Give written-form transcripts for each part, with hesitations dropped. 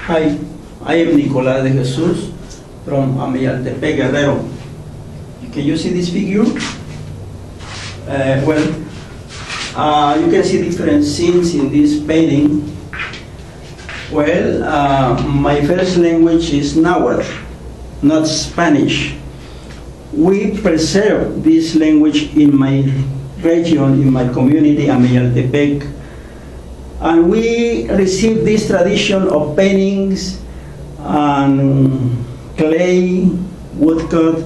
Hi, I am Nicolás de Jesús from Amayaltepec, Guerrero. Can you see this figure? You can see different scenes in this painting. Well, my first language is Nahuatl, not Spanish. We preserve this language in my region, in my community, Amayaltepec, and we receive this tradition of paintings and clay, woodcut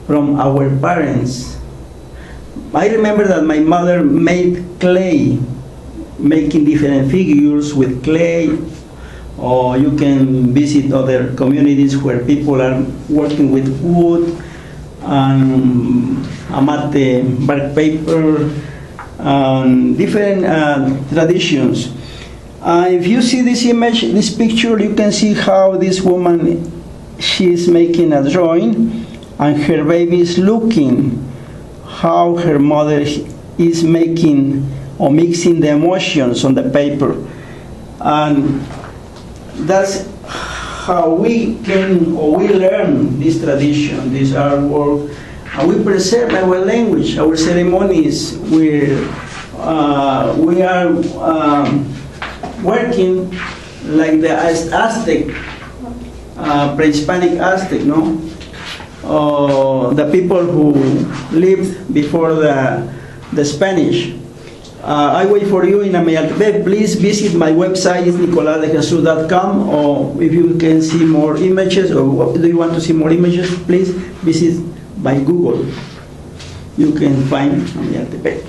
from our parents. I remember that my mother made clay, making different figures with clay, or you can visit other communities where people are working with wood and amate bark paper and different traditions. If you see this image, this picture, you can see how this woman, she is making a drawing and her baby is looking how her mother is making or mixing the emotions on the paper. And that's how we can, or we learn this tradition, this artwork, and we preserve our language, our ceremonies. We are working like the Aztec, pre-Hispanic Aztec, no? The people who lived before the Spanish. I wait for you in Amayaltepec. Please visit my website, it's nicolasdejesus.com, or if you can see more images, or do you want to see more images, please visit by Google. You can find Amayaltepec.